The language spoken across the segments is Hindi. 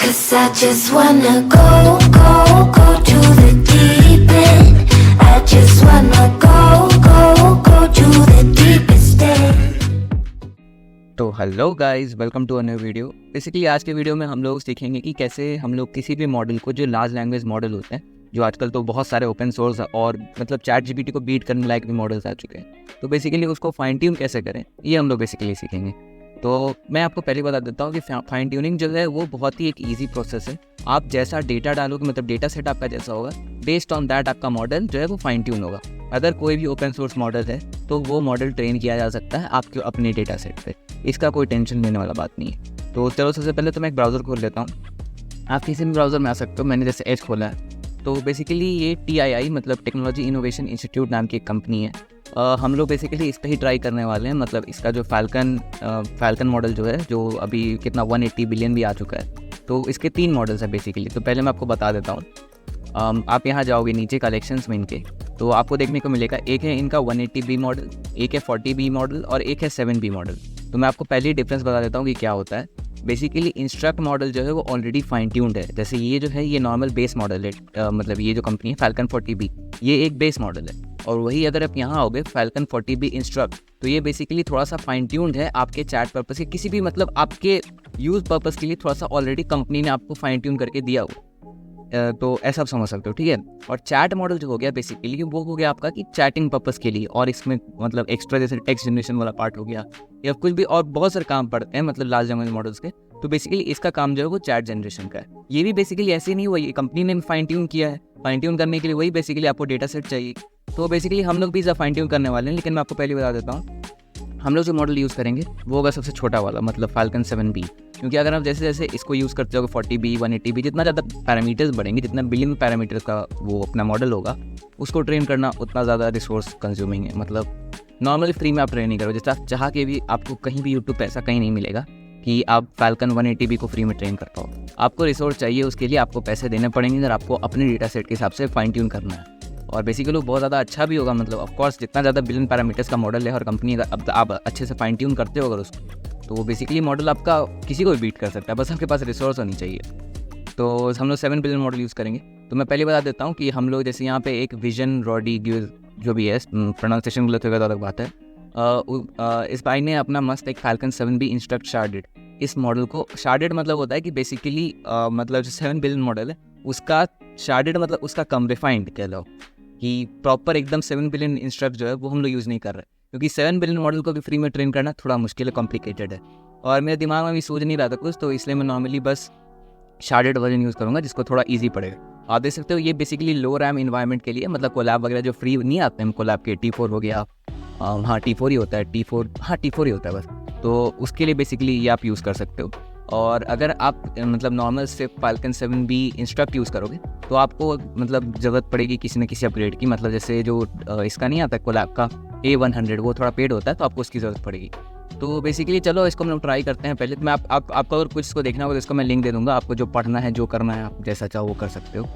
'Cause I just wanna go to the deep end. I just wanna go to the deepest end. तो hello guys, welcome to a new video. Basically आज के वीडियो में हम लोग सीखेंगे कि कैसे हम लोग किसी भी मॉडल को, जो लार्ज लैंग्वेज मॉडल होते हैं, जो आजकल तो बहुत सारे ओपन सोर्स और मतलब चैट जीपीटी को बीट करने लायक भी मॉडल्स आ चुके हैं, तो बेसिकली उसको फाइन ट्यून कैसे करें ये हम लोग बेसिकली सीखेंगे। तो मैं आपको पहले बता देता हूँ कि फाइन ट्यूनिंग जो है वो बहुत ही एक ईजी प्रोसेस है। आप जैसा डेटा डालोगे, मतलब डेटा सेट आपका जैसा होगा, बेस्ड ऑन दैट आपका मॉडल जो है वो फाइन ट्यून होगा। अगर कोई भी ओपन सोर्स मॉडल है तो वो मॉडल ट्रेन किया जा सकता है आपके अपने डेटा सेट पे, इसका कोई टेंशन लेने वाला बात नहीं है। तो चलो सबसे पहले तो मैं एक ब्राउज़र खोल लेता हूँ। आप किसी भी ब्राउज़र में आ सकते हो, मैंने जैसे एज खोला है। तो बेसिकली ये TII मतलब टेक्नोलॉजी इनोवेशन इंस्टीट्यूट नाम की एक कंपनी है। हम लोग बेसिकली इस पर ही ट्राई करने वाले हैं। मतलब इसका जो फाल्कन मॉडल जो है, जो अभी कितना 180 बिलियन भी आ चुका है, तो इसके 3 मॉडल्स हैं बेसिकली। तो पहले मैं आपको बता देता हूँ। आप यहाँ जाओगे नीचे कलेक्शंस में इनके, तो आपको देखने को मिलेगा एक है इनका 180B मॉडल, एक है 40B मॉडल और एक है 7B मॉडल। तो मैं आपको पहले ही डिफरेंस बता देता हूँ कि क्या होता है। बेसिकली इंस्ट्रक्ट मॉडल जो है वो ऑलरेडी फाइन ट्यून्ड है। जैसे ये जो है ये नॉर्मल बेस मॉडल है, मतलब ये जो कंपनी है फाल्कन 40B, ये एक बेस मॉडल है। और वही अगर आप यहाँ आओगे फाल्कन 40B इंस्ट्रक्ट, तो ये बेसिकली थोड़ा सा फाइन ट्यून्ड है आपके चैट पर्पस के, किसी भी मतलब आपके यूज़ पर्पस के लिए थोड़ा सा ऑलरेडी कंपनी ने आपको फाइन ट्यून करके दिया हो। तो ऐसा आप समझ सकते हो, ठीक है। और चैट मॉडल जो हो गया बेसिकली वो हो गया आपका कि चैटिंग पर्पस के लिए, और इसमें मतलब एक्स्ट्रा जैसे टेक्स्ट जनरेशन वाला पार्ट हो गया या कुछ भी और बहुत सारे काम पड़ते हैं मतलब लार्ज लैंग्वेज मॉडल्स के। तो बेसिकली इसका काम जो है वो चैट जनरेशन का है। ये भी बेसिकली ऐसे नहीं हुआ, ये कंपनी ने फाइन ट्यून किया है। फाइन ट्यून करने के लिए वही बेसिकली आपको डेटा सेट चाहिए। तो बेसिकली हम लोग भी इसे फाइन ट्यून करने वाले हैं, लेकिन मैं आपको पहले बता देता हूँ हम लोग जो मॉडल यूज़ करेंगे वो होगा सबसे छोटा वाला, मतलब फाल्कन 7B। क्योंकि अगर आप जैसे जैसे इसको यूज़ करते हो 40B 180B, जितना ज़्यादा पैरामीटर्स बढ़ेंगे, जितना बिलियन पैरामीटर्स का वो अपना मॉडल होगा, उसको ट्रेन करना उतना ज़्यादा रिसोर्स कंज्यूमिंग है। मतलब नॉर्मली फ्री में आप ट्रेन नहीं करो, जैसे आप चाह के भी आपको कहीं भी यूट्यूब पे ऐसा कहीं नहीं मिलेगा कि आप फाल्कन 180B को फ्री में ट्रेन कर पाओ। आपको रिसोर्स चाहिए, उसके लिए आपको पैसे देने पड़ेंगे और आपको अपने डेटा सेट के हिसाब से फाइन ट्यून करना है। और बेसिकली बहुत ज़्यादा अच्छा भी होगा। मतलब ऑफकोर्स जितना ज़्यादा बिलियन पैरामीटर्स का मॉडल है और कंपनी अब आप अच्छे से फाइन ट्यून करते हो अगर उसको, तो वो बेसिकली मॉडल आपका किसी को भी बीट कर सकता है, बस आपके पास रिसोर्स होनी चाहिए। तो हम लोग 7 बिलियन मॉडल यूज़ करेंगे। तो मैं पहले बता देता हूँ कि हम लोग जैसे यहाँ पे एक विजन रॉड्रिगेज जो भी है, प्रोनाउंसिएशन गलत होगा तो अलग बात है, इस भाई ने अपना मस्त एक फाल्कन 7B इंस्ट्रक्ट शार्डेड, इस मॉडल को शार्डेड मतलब होता है कि बेसिकली मतलब जो 7 बिलियन मॉडल है उसका शार्डेड मतलब उसका कम रिफाइंड कह लो, कि प्रॉपर एकदम 7 बिलियन इंस्ट्रक्ट जो है वो हम लोग यूज़ नहीं कर रहे, क्योंकि 7 बिलियन मॉडल को भी फ्री में ट्रेन करना थोड़ा मुश्किल है, कॉम्प्लिकेटेड है। और मेरे दिमाग में भी सोच नहीं रहा था कुछ, तो इसलिए मैं नॉर्मली बस शार्डेड वर्जन यूज़ करूँगा जिसको थोड़ा ईजी पड़ेगा। आप देख सकते हो ये बेसिकली लो रैम इन्वायरमेंट के लिए, मतलब कोलैब वगैरह जो फ्री नहीं आते हैं कोलैब के, T4 हो गया, हाँ T4 ही होता है, T4 ही होता है बस, तो उसके लिए बेसिकली ये आप यूज़ कर सकते हो। और अगर आप मतलब नॉर्मल सिर्फ फाल्कन 7B इंस्ट्रक्ट यूज़ करोगे तो आपको मतलब ज़रूरत पड़ेगी किसी न किसी अपग्रेड की। मतलब जैसे जो इसका नहीं आता कोलैब का A100, वो थोड़ा पेड होता है, तो आपको उसकी ज़रूरत पड़ेगी। तो बेसिकली चलो इसको हम लोग ट्राई करते हैं। पहले तो मैं आपको अगर कुछ इसको देखना होगा तो इसको मैं लिंक दे दूँगा, आपको जो पढ़ना है जो करना है आप जैसा चाहो वो कर सकते हो।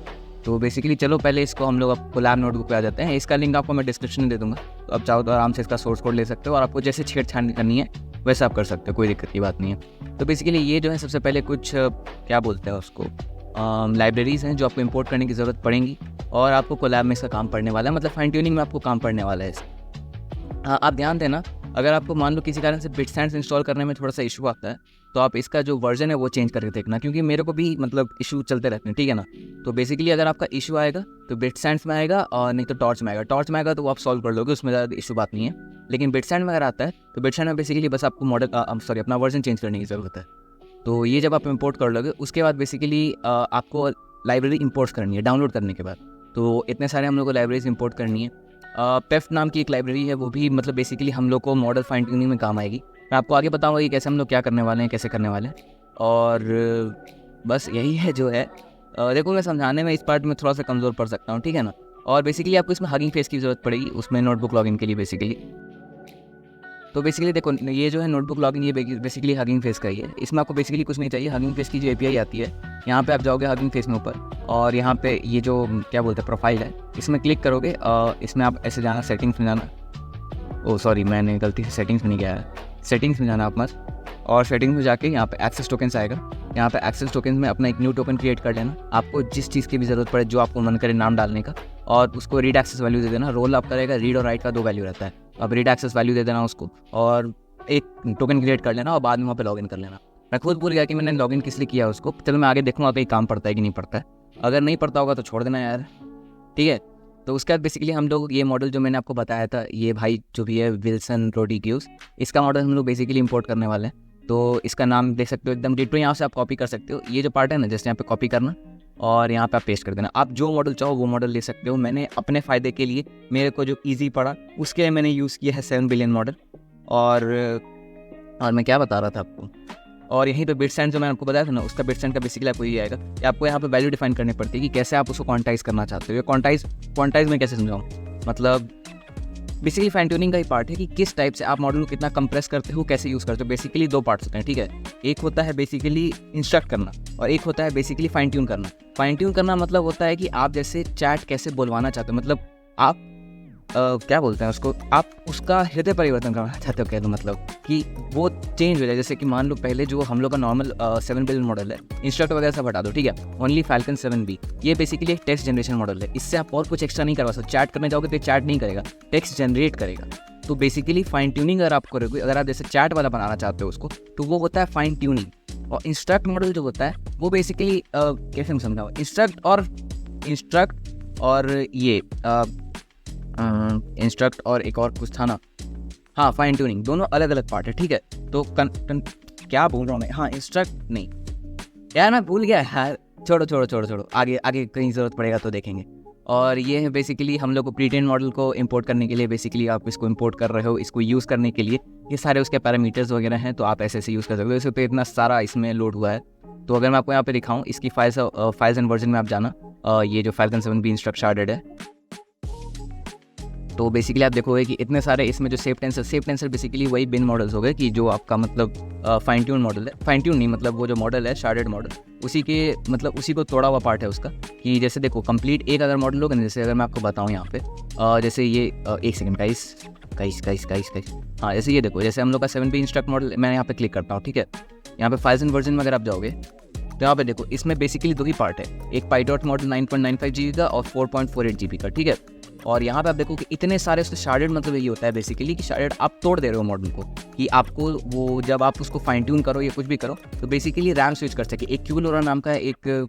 तो बेसिकली चलो पहले इसको हम लोग अब कोलैब नोटबुक पे आ जाते हैं। इसका लिंक आपको मैं डिस्क्रिप्शन में दे दूँगा, तो आप चाहो तो आराम से इसका सोर्स कोड ले सकते हो और आपको जैसे छेड़छाड़ करनी है वैसे आप कर सकते हो, कोई दिक्कत की बात नहीं है। तो बेसिकली ये जो है सबसे पहले कुछ क्या बोलते हैं उसको, लाइब्रेरीज़ हैं जो आपको इंपोर्ट करने की ज़रूरत पड़ेंगी, और आपको कोलैब में इसका काम पड़ने वाला है, मतलब फाइन ट्यूनिंग में आपको काम पड़ने वाला है इसका। हाँ, आप ध्यान देना, अगर आपको मान लो किसी कारण से बिटस्टैंड्स इंस्टॉल करने में थोड़ा सा इशू आता है तो आप इसका जो वर्जन है वो चेंज करके देखना, क्योंकि मेरे को भी मतलब इशू चलते रहते हैं, ठीक है ना। तो बेसिकली अगर आपका इशू आएगा तो बिटस्टैंड्स में आएगा और नहीं तो टॉर्च में आएगा। टॉर्च में आएगा तो वो आप सॉल्व कर लोगे, उसमें ज़्यादा इशू बात नहीं है। लेकिन बिटस्टैंड में अगर आता है तो बिटस्टैंड में बेसिकली बस आपको अपना वर्जन चेंज करने की ज़रूरत है। तो ये जब आप इंपोर्ट कर लोगे उसके बाद बेसिकली आपको लाइब्रेरी इंपोर्ट करनी है डाउनलोड करने के बाद। तो इतने सारे हम लोग को लाइब्रेरीज इंपोर्ट करनी है। पेफ्ट नाम की एक लाइब्रेरी है, वो भी मतलब बेसिकली हम लोग को मॉडल फाइन ट्यूनिंग में काम आएगी। मैं आपको आगे बताऊंगा कि कैसे हम लोग क्या करने वाले हैं, कैसे करने वाले हैं। और बस यही है जो है। देखो मैं समझाने में इस पार्ट में थोड़ा सा कमज़ोर पड़ सकता हूँ, ठीक है ना। और बेसिकली आपको इसमें हगिंग फेस की ज़रूरत पड़ेगी उसमें नोटबुक लॉगिन के लिए बेसिकली। तो बेसिकली देखो ये जो है नोटबुक लॉगिन, ये बेसिकली हगिंग फेस का ही है। इसमें आपको बेसिकली कुछ नहीं चाहिए। हगिंग फेस की जो API आती है, यहाँ पे आप जाओगे हगिंग फेस में ऊपर, और यहाँ पे ये जो क्या बोलते हैं प्रोफाइल है, इसमें क्लिक करोगे। इसमें आप ऐसे जाना, सेटिंग्स में जाना। ओ सॉरी, मैंने गलती से सेटिंग्स में नहीं गया है। सेटिंग्स में जाना आप मस्त, और सेटिंग्स में जाके यहाँ पे एक्सेस टोकन्स आएगा। यहाँ पे एक्सेस टोकन में अपना एक न्यू टोकन क्रिएट कर लेना। आपको जिस चीज़ की भी ज़रूरत पड़े, जो आपको मन करे नाम डालने का, और उसको रीड एक्सेस वैल्यू दे देना। रोल आपका रहेगा रीड और राइट का 2 वैल्यू रहता है। अब रीड एक्सेस वैल्यू दे देना उसको, और एक टोकन क्रिएट कर लेना, और बाद में वहाँ पे लॉगिन कर लेना। मैं खुद भूल गया कि मैंने लॉगिन किस लिए किया उसको। चलो मैं आगे देखूँगा कहीं काम पड़ता है कि नहीं पड़ता है। अगर नहीं पड़ता होगा तो छोड़ देना यार, ठीक है। तो उसके बाद बेसिकली हम लोग ये मॉडल जो मैंने आपको बताया था, ये भाई जो भी है विल्सन रोड्रिग्यूज, इसका मॉडल हम लोग बेसिकली इंपोर्ट करने वाले हैं। तो इसका नाम देख सकते हो एकदम डिटो, यहाँ से आप कॉपी कर सकते हो। ये जो पार्ट है ना, जैसे यहाँ पे कॉपी करना और यहाँ पे आप पेस्ट कर देना। आप जो मॉडल चाहो वो मॉडल ले सकते हो। मैंने अपने फ़ायदे के लिए, मेरे को जो ईजी पड़ा उसके लिए मैंने यूज़ किया है 7 बिलियन मॉडल। और मैं क्या बता रहा था आपको, और यहीं पे बिट सेंड जो मैंने आपको बताया था ना, उसका बिट सेंड का बेसिकली आपको ये आएगा कि आपको यहाँ पे वैल्यू डिफाइन करनी पड़ती है कि कैसे आप उसको क्वांटाइज करना चाहते हो। ये क्वांटाइज में कैसे समझाऊँ, मतलब बेसिकली फाइन ट्यूनिंग का ही पार्ट है कि किस टाइप से आप मॉडल को कितना कंप्रेस करते हो, कैसे यूज़ करते हो। बेसिकली 2 पार्ट्स होते हैं, ठीक है। एक होता है बेसिकली इंस्ट्रक्ट करना, और एक होता है बेसिकली फाइन ट्यून करना। फाइन ट्यून करना मतलब होता है कि आप जैसे चैट कैसे बोलवाना चाहते हो, मतलब आप क्या बोलते हैं उसको, आप उसका हृदय परिवर्तन करना चाहते हो, कह दो मतलब कि वो चेंज हो जाए। जैसे कि मान लो पहले जो हम लोग का नॉर्मल 7 बिलियन मॉडल है, इंस्ट्रक्ट वगैरह सब हटा दो, ठीक है। ओनली फाल्कन 7B, ये बेसिकली एक टेक्स्ट जनरेशन मॉडल है। इससे आप और कुछ एक्स्ट्रा नहीं करवा सकते। चैट करने जाओगे तो चैट नहीं करेगा, टेक्स्ट जनरेट करेगा। तो बेसिकली फाइन ट्यूनिंग अगर आप करोगे, अगर आप जैसे चैट वाला बनाना चाहते हो उसको, तो वो होता है फाइन ट्यूनिंग। और इंस्ट्रक्ट मॉडल जो होता है वो बेसिकली कैसे मैं समझाऊँ, इंस्ट्रक्ट और ये इंस्ट्रक्ट और एक और कुछ था ना, हाँ फाइन ट्यूनिंग, दोनों अलग अलग पार्ट है, ठीक है। तो क्या बोल रहा हूँ मैं, हाँ इंस्ट्रक्ट नहीं यार, मैं भूल गया यार, छोड़ो, आगे कहीं ज़रूरत पड़ेगा तो देखेंगे। और ये है बेसिकली हम लोग को प्रीट्रेन मॉडल को इंपोर्ट करने के लिए, बेसिकली आप इसको इंपोर्ट कर रहे हो, इसको यूज़ करने के लिए ये सारे उसके पैरामीटर्स वगैरह हैं, तो आप ऐसे यूज़ कर सकते हो। इसे तो इतना सारा इसमें लोड हुआ है। तो अगर मैं आपको यहाँ पे दिखाऊँ इसकी फाइल्स एंड वर्जन में आप जाना, ये जो फाल्कन 7B इंस्ट्रक्ट शार्डेड है, तो बेसिकली आप देखोगे कि इतने सारे इसमें जो सेफ टेंसर बेसिकली वही बिन मॉडल्स हो गए कि जो आपका मतलब फाइन ट्यून मॉडल है, फाइन ट्यून नहीं मतलब वो जो मॉडल है शार्डेड मॉडल, उसी के मतलब उसी को तोड़ा हुआ पार्ट है उसका। कि जैसे देखो कंप्लीट एक अगर मॉडल होगा ना, जैसे अगर मैं आपको बताऊँ यहाँ पे जैसे ये एक सेकंड गाइस, हाँ जैसे ये देखो, जैसे हम लोग का 7B इंस्ट्रक्ट मॉडल, मैं यहाँ पे क्लिक करता हूँ, ठीक है। यहाँ पे फाइल्स एंड वर्जन में अगर आप जाओगे तो यहाँ पे देखो इसमें बेसिकली 2 ही पार्ट है, एक पाइटॉट मॉडल 9.95 GB का और 4.48 GB का, ठीक है। और यहाँ पे आप देखो कि इतने सारे उसके शार्डेड, मतलब ये होता है बेसिकली कि शार्डेड आप तोड़ दे रहे हो मॉडल को, कि आपको वो जब आप उसको फाइन ट्यून करो या कुछ भी करो तो बेसिकली रैम स्विच कर सके। एक क्यूलोरा नाम का एक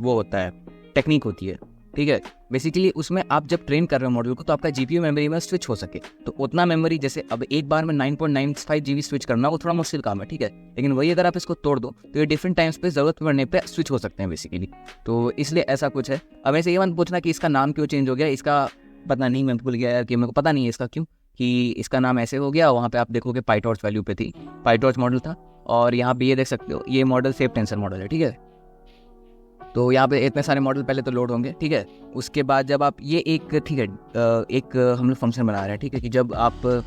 वो होता है, टेक्निक होती है, ठीक है। बेसिकली उसमें आप जब ट्रेन कर रहे हो मॉडल को तो आपका GPU मेमोरी में स्विच हो सके, तो उतना मेमोरी, जैसे अब एक बार में 9.95 GB स्विच करना वो थोड़ा मुश्किल काम है, ठीक है। लेकिन वही अगर आप इसको तोड़ दो तो ये डिफरेंट टाइम्स पे ज़रूरत पड़ने पे स्विच हो सकते हैं बेसिकली। तो इसलिए ऐसा कुछ है। अब ऐसे ये मत पूछना कि इसका नाम क्यों चेंज हो गया, इसका पता नहीं, मैं भूल गया यार, कि मेरे को पता नहीं है इसका क्यों कि इसका नाम ऐसे हो गया। वहाँ पे आप देखोगे पाइटॉर्च वैल्यू पे थी, पाइटॉर्च मॉडल था, और यहाँ पे ये देख सकते हो ये मॉडल सेफ टेंसर मॉडल है, ठीक है। तो यहाँ पे इतने सारे मॉडल पहले तो लोड होंगे, ठीक है। उसके बाद जब आप ये एक, ठीक है, एक हम लोग फंक्शन बना रहे हैं, ठीक है, कि जब आप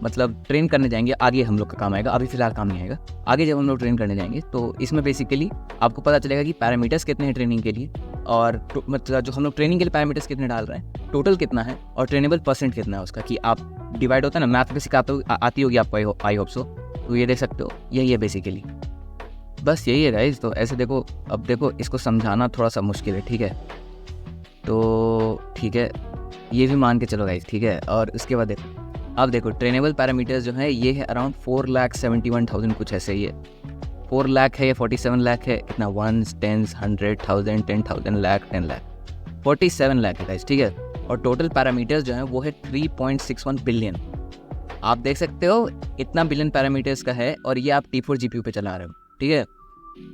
मतलब ट्रेन करने जाएंगे, आगे हम लोग का काम आएगा, अभी फिलहाल काम नहीं आएगा, आगे जब हम लोग ट्रेन करने जाएंगे तो इसमें बेसिकली आपको पता चलेगा कि पैरामीटर्स कितने हैं ट्रेनिंग के लिए, और मतलब जो हम लोग ट्रेनिंग के लिए पैरामीटर्स कितने डाल रहे हैं, टोटल कितना है, और ट्रेनेबल परसेंट कितना है उसका, कि आप डिवाइड होता है ना, मैथ में सिखाते आती होगी आपको, आई होप सो। तो ये देख सकते हो, यही है बेसिकली, बस यही है गाइस। तो ऐसे देखो, अब देखो इसको समझाना थोड़ा सा मुश्किल है, ठीक है। तो ठीक है, ये भी मान के चलो गाइस, ठीक है। और उसके बाद देखो, अब देखो ट्रेनेबल पैरामीटर्स जो है ये है अराउंड 4,71,000 कुछ ऐसे ही है। 4 लाख है या 47 लाख है, इतना 1s 10s 100,000 10,000 लाख 10 लाख 47 लाख है गाइस, ठीक है। और टोटल पैरामीटर्स जो है वो है 3.61 बिलियन। आप देख सकते हो इतना बिलियन पैरामीटर्स का है, और ये आप T4 GPU पे चला रहे हो, ठीक है।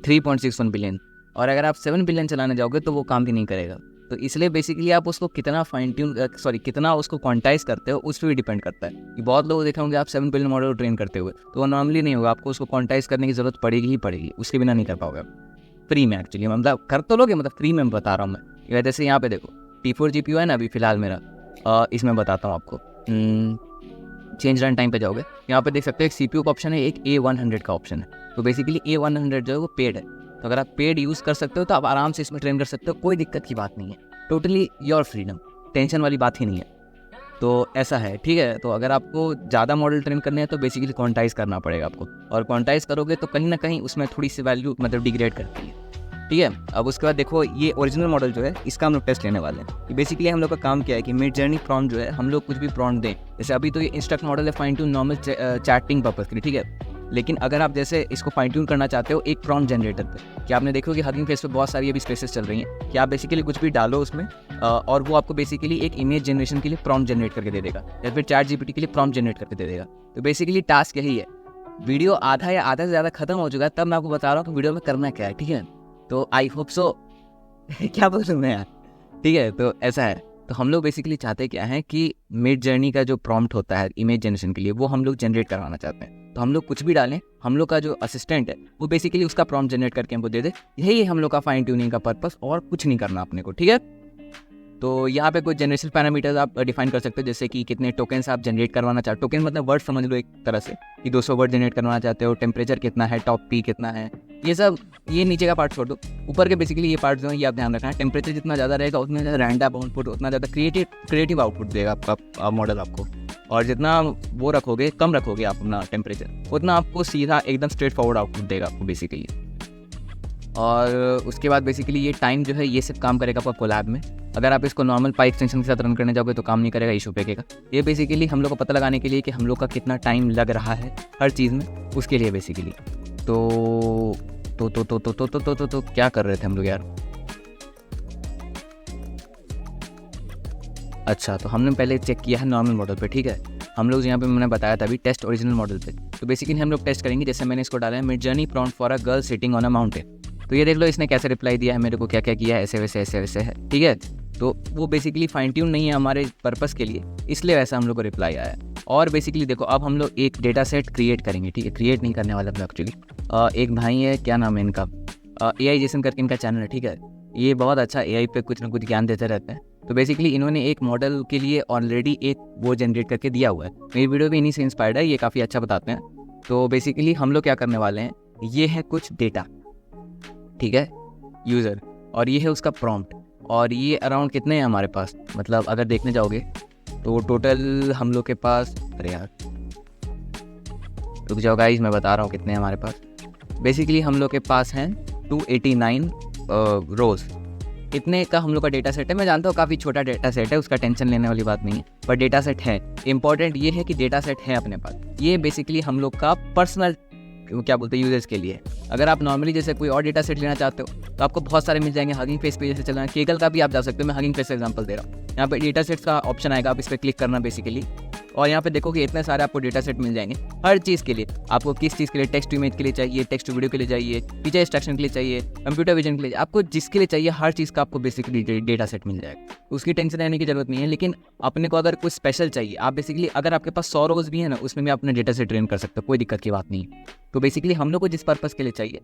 3.61 बिलियन, और अगर आप 7 बिलियन चलाने जाओगे तो वो काम भी नहीं करेगा। तो इसलिए बेसिकली आप उसको कितना कितना उसको क्वांटाइज करते हो उस पर भी डिपेंड करता है। कि बहुत लोग देखे होंगे आप 7 बिलियन मॉडल ट्रेन करते हुए, तो वो नॉर्मली नहीं होगा, आपको उसको क्वांटाइज करने की जरूरत पड़ेगी ही पड़ेगी, उसके बिना नहीं कर पाओगे आप फ्री में। एक्चुअली मतलब कर तो लोगे, मतलब फ्री में बता रहा हूँ मैं। जैसे यहाँ पे देखो T4 GPU है ना अभी फिलहाल मेरा, इसमें बताता हूँ आपको। चेंज रन टाइम पे जाओगे, यहाँ पे देख सकते हो एक CPU का ऑप्शन है, एक A100 का ऑप्शन है। तो बेसिकली A100 जो है वो पेड है, तो अगर आप पेड यूज़ कर सकते हो तो आप आराम से इसमें ट्रेन कर सकते हो, कोई दिक्कत की बात नहीं है। टोटली योर फ्रीडम, टेंशन वाली बात ही नहीं है। तो ऐसा है, ठीक है। तो अगर आपको ज़्यादा मॉडल ट्रेन करने हैं तो बेसिकली क्वांटाइज करना पड़ेगा आपको, और क्वांटाइज करोगे तो कहीं ना कहीं उसमें थोड़ी सी वैल्यू मतलब डिग्रेड करती है, ठीक है। अब उसके बाद देखो ये ओरिजिनल मॉडल जो है इसका हम लोग टेस्ट लेने वाले हैं। कि बेसिकली हम लोग का काम क्या है कि मिड जर्नी प्रॉम्प्ट जो है हम लोग कुछ भी प्रॉम्प्ट दें, जैसे अभी तो ये इंस्ट्रक्ट मॉडल है fine tune normal chatting purpose के लिए, ठीक है। लेकिन अगर आप जैसे इसको फाइन ट्यून करना चाहते हो एक प्रॉम्प्ट जनरेटर पे, कि आपने देखो कि हगिंग फेस पे बहुत सारी अभी स्पेसेस चल रही हैं, कि आप बेसिकली कुछ भी डालो उसमें और वो आपको बेसिकली एक इमेज जनरेशन के लिए प्रॉम्प्ट जनरेट करके दे देगा, या फिर चैट जीपीटी के लिए प्रॉम्प्ट जनरेट करके दे देगा। तो बेसिकली टास्क यही है। वीडियो आधा या आधा से ज़्यादा खत्म हो चुका है, तब मैं आपको बता रहा हूँ कि वीडियो में करना क्या है, ठीक है। तो आई होप सो क्या बोल रहा हूँ मैं यार, ठीक है। तो ऐसा है, तो हम लोग बेसिकली चाहते क्या है कि मिड जर्नी का जो प्रॉम्प्ट होता है इमेज जनरेशन के लिए वो हम लोग जनरेट करवाना चाहते हैं। तो हम लोग कुछ भी डालें, हम लोग का जो असिस्टेंट है वो बेसिकली उसका प्रॉम्प्ट जनरेट करके हमको दे दे। यही है हम लोग का फाइन ट्यूनिंग का पर्पस, और कुछ नहीं करना अपने को, ठीक है। तो यहाँ पे कुछ जनरेशन पैरामीटर्स आप डिफाइन कर सकते हो, जैसे कि कितने टोकन्स आप जनरेट करवाना चाहते हो। टोकन मतलब वर्ड समझ लो एक तरह से, कि 200 वर्ड जनरेट करवाना चाहते हो, टेम्परेचर कितना है, टॉप पी कितना है, ये सब। ये नीचे का पार्ट छोड़ दो, ऊपर के बेसिकली ये पार्ट जो है ये आप ध्यान रखना है। टेम्परेचर जितना ज़्यादा रहेगा उतना ज़्यादा रैंडम आउटपुट, उतना ज़्यादा क्रिएटिव आउटपुट देगा आपका मॉडल आपको। और जितना वो रखोगे, कम रखोगे आप अपना टेम्परेचर, उतना आपको सीधा एकदम स्ट्रेट फॉरवर्ड आउटपुट देगा आपको बेसिकली। और उसके बाद बेसिकली ये टाइम जो है ये सब काम करेगा आपका कोलैब में। अगर आप इसको नॉर्मल पाई एक्सटेंशन के साथ रन करने जाओगे तो काम नहीं करेगा, इशू फेंकेगा। ये बेसिकली हम लोग को पता लगाने के लिए कि हम लोग का कितना टाइम लग रहा है हर चीज़ में, उसके लिए बेसिकली। तो क्या कर रहे थे हम लोग यार। अच्छा, तो हमने पहले चेक किया है नॉर्मल मॉडल पे, ठीक है। हम लोग यहाँ पे मैंने बताया था अभी टेस्ट ओरिजिनल मॉडल पे। तो बेसिकली हम लोग टेस्ट करेंगे, जैसे मैंने इसको डाला है mid journey prompt for a girl sitting on a mountain. तो ये देख लो इसने कैसे रिप्लाई दिया है मेरे को, क्या क्या किया है, ऐसे वैसे है, ठीक है। तो वो बेसिकली फाइन ट्यून नहीं है हमारे पर्पस के लिए, इसलिए वैसा हम लोग को रिप्लाई आया है। और बेसिकली देखो अब हम लोग एक डेटा सेट क्रिएट करेंगे, ठीक है। क्रिएट नहीं करने वाला हम एक्चुअली। एक भाई है, क्या नाम है इनका, AI जेसन करके इनका चैनल है, ठीक है। ये बहुत अच्छा AI पे कुछ ना कुछ ज्ञान देते रहते हैं। तो बेसिकली इन्होंने एक मॉडल के लिए ऑलरेडी एक वो जनरेट करके दिया हुआ है। मेरी वीडियो भी इन्हीं से इंस्पायर्ड है, ये काफ़ी अच्छा बताते हैं। तो बेसिकली हम लोग क्या करने वाले हैं, ये है कुछ डेटा, ठीक है, यूज़र, और ये है उसका प्रॉम्प्ट। और ये अराउंड कितने हैं हमारे पास, मतलब अगर देखने जाओगे तो टोटल हम लोग के पास, अरे यार रुक जाओ गाइस, मैं बता रहा हूँ कितने हैं हमारे पास। बेसिकली हम लोग के पास हैं 289 रोज़। इतने का हम लोग का डेटा सेट है। मैं जानता हूँ काफ़ी छोटा डेटा सेट है, उसका टेंशन लेने वाली बात नहीं है, पर डेटा सेट है। इंपॉर्टेंट ये है कि डेटा सेट है अपने पास। ये बेसिकली हम लोग का पर्सनल क्या बोलते हैं यूजर्स के लिए। अगर आप नॉर्मली जैसे कोई और डेटा सेट लेना चाहते हो तो आपको बहुत सारे मिल जाएंगे। हगिंग फेस पे जैसे चलना है, केगल का भी आप जा सकते हो। मैं हगिंग फेस का एग्जांपल दे रहा हूँ। यहाँ पे डेटा सेट्स का ऑप्शन आएगा, आप इस पर क्लिक करना बेसिकली, और यहाँ पे देखो कि इतने सारे आपको डेटा सेट मिल जाएंगे हर चीज़ के लिए। आपको किस चीज़ के लिए, टेक्स्ट टू इमेज के लिए चाहिए, टेक्स्ट टू वीडियो के लिए चाहिए, फीचर एक्सट्रैक्शन के लिए चाहिए, कंप्यूटर विजन के लिए, आपको जिसके लिए चाहिए हर चीज़ का आपको बेसिकली डेटा सेट मिल जाएगा। उसकी टेंशन रहने की जरूरत नहीं है। लेकिन अपने को अगर कुछ स्पेशल चाहिए, आप बेसिकली अगर आपके पास 100 रोज भी है ना, उसमें भी अपने डेटा सेट ट्रेन कर सकते हो, कोई दिक्कत की बात नहीं है। तो बेसिकली हम लोग को जिस पर्पज़ के लिए चाहिए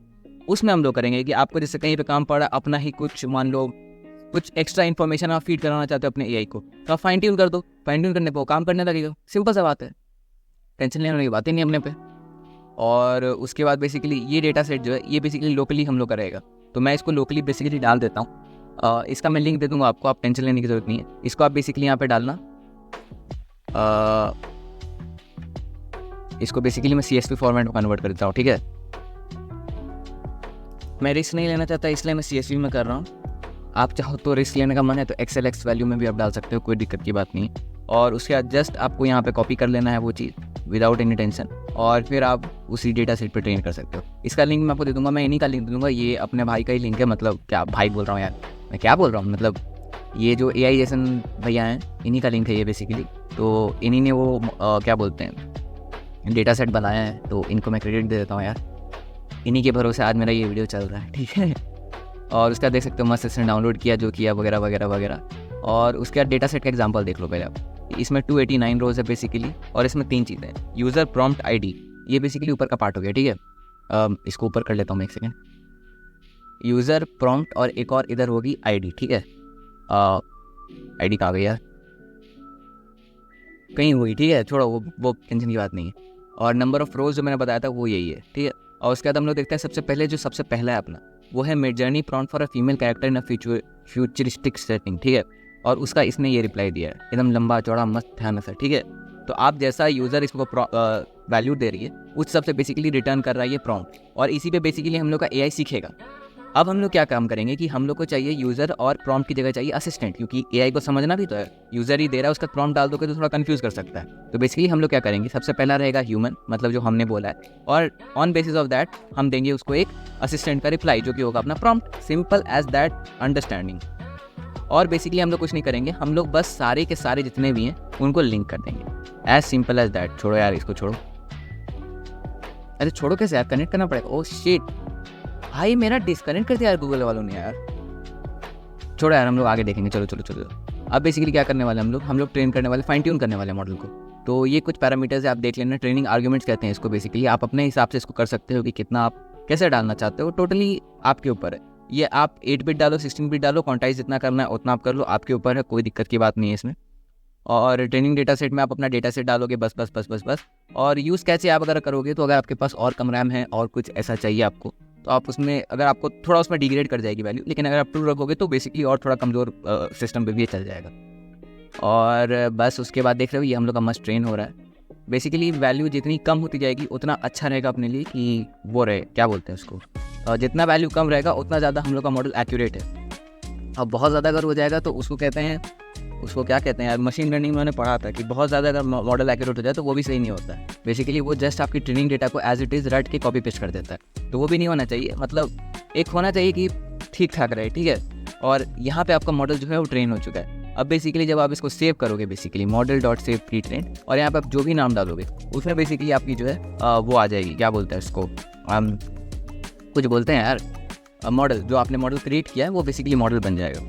उसमें हम लोग करेंगे। कि आपको जैसे कहीं पे काम पड़ा, अपना ही कुछ मान लो कुछ एक्स्ट्रा इन्फॉर्मेशन आप फीड कराना चाहते हो अपने AI को, तो आप फाइन ट्यून कर दो। फाइन ट्यून करने पर वो काम करने लगेगा। सिंपल सा बात है, टेंशन लेने की बात ही नहीं अपने पे। और उसके बाद बेसिकली ये डेटा सेट जो है ये बेसिकली लोकली हम लोग करेगा। तो मैं इसको लोकली बेसिकली डाल देता हूँ। इसका मैं लिंक दे दूँगा आपको, आप टेंशन लेने की जरूरत नहीं है। इसको आप बेसिकली यहाँ पे डालना। इसको बेसिकली मैं CSV फॉर्मेट में कन्वर्ट कर देता हूँ, ठीक है। मैं रिस्क नहीं लेना चाहता इसलिए मैं CSV में कर रहा हूँ। आप चाहो तो रिस्क लेने का मन है तो XLX वैल्यू में भी आप डाल सकते हो, कोई दिक्कत की बात नहीं। और उसके बाद जस्ट आपको यहाँ पे कॉपी कर लेना है वो चीज़ विदाउट एनी टेंशन, और फिर आप उसी डेटा सेट पे ट्रेन कर सकते हो। इसका लिंक मैं आपको दे दूँगा, मैं इन्हीं का लिंक दे दूँगा। ये अपने भाई का ही लिंक है, मतलब क्या भाई बोल रहा हूँ यार, मैं क्या बोल रहा हूँ, मतलब ये जो AI जेसन भैया हैं इन्हीं का लिंक है ये बेसिकली। तो इन्हीं ने वो क्या बोलते हैं डेटा सेट बनाया है, तो इनको मैं क्रेडिट दे देता हूँ यार। इन्हीं के भरोसे आज मेरा ये वीडियो चल रहा है, ठीक है। और उसका देख सकते हो मस्त इसने डाउनलोड किया, जो किया वगैरह वगैरह वगैरह। और उसके बाद डेटा सेट का एग्जांपल देख लो पहले आप। इसमें 289 रोज है बेसिकली, और इसमें 3 चीज़ें हैं। यूज़र प्रॉम्प्ट ID, ये बेसिकली ऊपर का पार्ट हो गया, ठीक है। इसको ऊपर कर लेता हूँ मैं एक सेकेंड। यूज़र प्रॉम्प्ट और एक और इधर होगी ID, ठीक है। ID कहाँ गई यार, कहीं हुई, ठीक है, छोड़ो वो टेंशन की बात नहीं है। और नंबर ऑफ रोज जो मैंने बताया था वो यही है, ठीक है। और उसके बाद हम लोग देखते हैं सबसे पहला है अपना, वो है mid journey prompt for a female character in a futuristic setting, ठीक है। और उसका इसने ये रिप्लाई दिया है, एकदम लंबा चौड़ा मस्त ध्यान से, ठीक है। तो आप जैसा यूज़र इसको वैल्यू दे रही है उस सबसे बेसिकली रिटर्न कर रहा है ये प्रॉम्प्ट, और इसी पे बेसिकली हम लोग का एआई सीखेगा। अब हम लोग क्या काम करेंगे कि हम लोग को चाहिए यूज़र और प्रॉम्प्ट की जगह चाहिए असिस्टेंट, क्योंकि एआई को समझना भी तो है, यूज़र ही दे रहा है उसका प्रॉम्प्ट डाल दोगे तो थोड़ा कंफ्यूज कर सकता है। तो बेसिकली हम लोग क्या करेंगे, सबसे पहला रहेगा ह्यूमन, मतलब जो हमने बोला है, और ऑन बेसिस ऑफ दैट हम देंगे उसको एक असिस्टेंट का रिप्लाई जो कि होगा अपना prompt, simple as that understanding. और बेसिकली हम लोग कुछ नहीं करेंगे, हम लोग बस सारे के सारे जितने भी हैं उनको लिंक कर देंगे, एज सिंपल एज दैट। छोड़ो यार इसको, छोड़ो, अरे छोड़ो कैसे यार, कनेक्ट करना पड़ेगा। ओ शिट भाई, मेरा डिस्कनेक्ट कर दिया यार गूगल वालों ने यार। छोड़ो यार, हम लोग आगे देखेंगे। चलो चलो चलो। अब बेसिकली क्या करने वाले हम लोग ट्रेन करने वाले, फाइन ट्यून करने वाले मॉडल को। तो ये कुछ पैरामीटर्स है, आप देख लेना, ट्रेनिंग आर्ग्यूमेंट्स कहते हैं इसको। बेसिकली आप अपने हिसाब से इसको कर सकते हो कि कितना आप कैसे डालना चाहते हो, टोटली आपके ऊपर है। ये आप 8 बिट डालो, 16 बिट डालो, क्वांटाइज जितना करना है उतना आप कर लो, आपके ऊपर है, कोई दिक्कत की बात नहीं है इसमें। और ट्रेनिंग डेटा सेट में आप अपना डेटा सेट डालोगे, बस बस बस बस बस। और यूज़ कैसे आप अगर करोगे, तो अगर आपके पास और कम रैम है और कुछ ऐसा चाहिए आपको, तो आप उसमें, अगर आपको थोड़ा उसमें डिग्रेड कर जाएगी वैल्यू, लेकिन अगर आप 2 रखोगे तो बेसिकली और थोड़ा कमज़ोर सिस्टम पे भी ये चल जाएगा। और बस उसके बाद देख रहे हो ये हम लोग का मस्ट ट्रेन हो रहा है। बेसिकली वैल्यू जितनी कम होती जाएगी उतना अच्छा रहेगा अपने लिए, कि वो रहे, क्या बोलते हैं उसको, जितना वैल्यू कम रहेगा उतना ज़्यादा हम लोग का मॉडल एक्यूरेट है। अब बहुत ज़्यादा अगर हो जाएगा तो उसको कहते हैं, उसको क्या कहते हैं यार, मशीन लर्निंग में मैंने पढ़ा था कि बहुत ज़्यादा अगर मॉडल एक्यूरेट हो जाए तो वो भी सही नहीं होता है। बेसिकली वो जस्ट आपकी ट्रेनिंग डेटा को एज इट इज़ रट के कॉपी पेस्ट कर देता है, तो वो भी नहीं होना चाहिए। मतलब एक होना चाहिए कि ठीक ठाक रहे, ठीक है। और यहाँ पे आपका मॉडल जो है वो ट्रेन हो चुका है। अब बेसिकली जब आप इसको सेव करोगे, basically model dot save pre train, और यहाँ पे आप जो भी नाम डालोगे उसमें बेसिकली आपकी जो है वो आ जाएगी, क्या बोलते हैं उसको, कुछ बोलते हैं यार, मॉडल, जो आपने मॉडल क्रिएट किया है वो बेसिकली मॉडल बन जाएगा।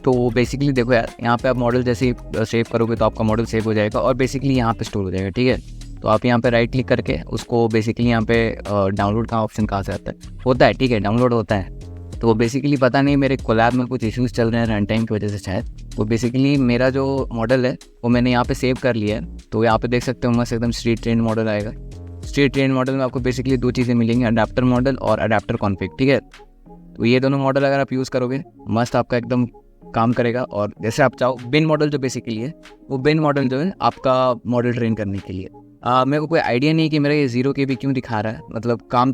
तो बेसिकली देखो यार, यहाँ पे आप मॉडल जैसे सेव करोगे तो आपका मॉडल सेव हो जाएगा और बेसिकली यहाँ पे स्टोर हो जाएगा, ठीक है। तो आप यहाँ पे राइट क्लिक करके उसको बेसिकली यहाँ पे डाउनलोड का ऑप्शन कहाँ से आता है, होता है, ठीक है, डाउनलोड होता है। तो बेसिकली पता नहीं, मेरे कोलैब में कुछ इश्यूज़ चल रहे हैं रन टाइम की वजह से शायद। तो बेसिकली मेरा जो मॉडल है वो मैंने यहाँ पे सेव कर लिया है। तो यहाँ पे देख सकते हो मस्त एकदम स्ट्रीट ट्रेन मॉडल आएगा। स्ट्रीट ट्रेन मॉडल में आपको बेसिकली 2 चीज़ें मिलेंगी, अडेप्टर मॉडल और अडेप्टर कॉन्फिग, ठीक है। तो ये दोनों मॉडल अगर आप यूज़ करोगे मस्त आपका एकदम काम करेगा। और जैसे आप चाहो बिन मॉडल जो बेसिकली है, वो बिन मॉडल जो है आपका मॉडल ट्रेन करने के लिए। मेरे को कोई आइडिया नहीं कि मेरा ये 0 KB क्यों दिखा रहा है, मतलब काम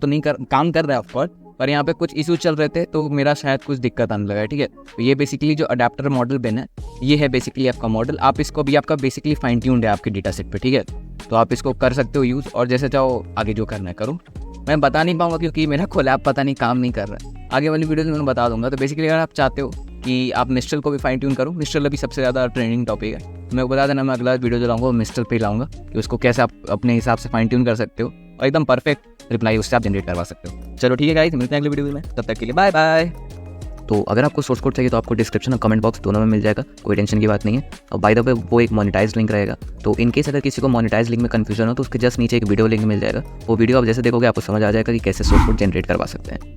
कर रहा है ऑफकोर्स, पर यहाँ पे कुछ इशू चल रहे थे तो मेरा शायद कुछ दिक्कत आने लगा है, ठीक है। तो ये बेसिकली जो अडेप्टर मॉडल बिन है, ये है बेसिकली आपका मॉडल। आप इसको भी आपका बेसिकली फाइन ट्यून्ड है आपके डेटा सेट पे, ठीक है। तो आप इसको कर सकते हो यूज़, और जैसे चाहो आगे जो करना है करो। मैं बता नहीं पाऊंगा क्योंकि मेरा कोलैब पता नहीं काम नहीं कर रहा है, आगे वाली वीडियो में मैं बता दूंगा। तो बेसिकली अगर आप चाहते हो कि आप मिस्टल को भी फाइन ट्यून करो, मिस्टल अभी सबसे ज़्यादा ट्रेंडिंग टॉपिक है, मैं बता देना, मैं अगला वीडियो जो लाऊंगा वो मिस्टल पे लाऊंगा कि उसको कैसे आप अपने हिसाब से फाइन ट्यून कर सकते हो और एकदम परफेक्ट रिप्लाई उससे आप जनरेट करवा सकते हो। चलो ठीक है गाइस, मिलते हैं अगले वीडियो में, तब तक के लिए बाय बाय। तो अगर आपको सोर्स कोड चाहिए तो आपको डिस्क्रिप्शन और कमेंट बॉक्स दोनों में मिल जाएगा, कोई टेंशन की बात नहीं है। और बाय द वे वो एक मोनेटाइज लिंक रहेगा, तो इन केस अगर किसी को मोनेटाइज लिंक में कन्फ्यूजन हो तो उसके जस्ट नीचे एक वीडियो लिंक मिल जाएगा। वो वीडियो आप जैसे देखोगे आपको समझ आ जाएगा कि कैसे सोर्स कोड जनरेट करवा सकते हैं।